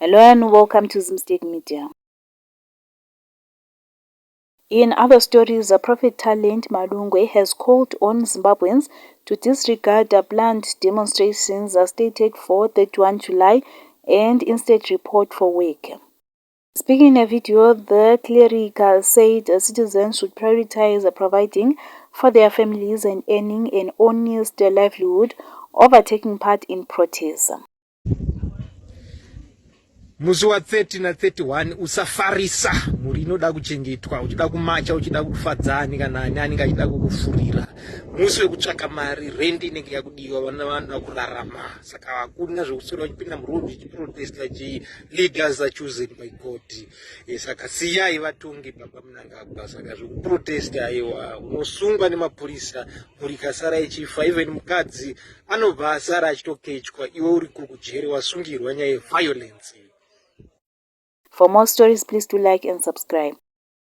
Hello and welcome to Zimbabwean Media. In other stories, the prophet talent Madungwe has called on Zimbabweans to disregard the planned demonstrations stated for 31 July and instead report for work. Speaking in a video, the cleric said citizens should prioritize providing for their families and earning an honest livelihood over taking part in protests. Musi wa 30 na 31 usafarisa muri inoda kuchengetwa uchida kumacha uchida kufadzani kana ani angachida kukufurira musi wekutsvaka mari rendi inenge yakudiwa vana vanhu vakurarama saka hakuna zvekuswera uchipinda murodhi uchiprotesta leaders are chosen by God. Saka siyai vatongi baba Mnangagwa saka zvekuprotesta aiwa unosungwa nemapurisa muri kasara ichifa even mukadzi anobva asara achitokechwa iwe uri kujere wasungirwa nyaya yeviolence. For more stories, please do like and subscribe.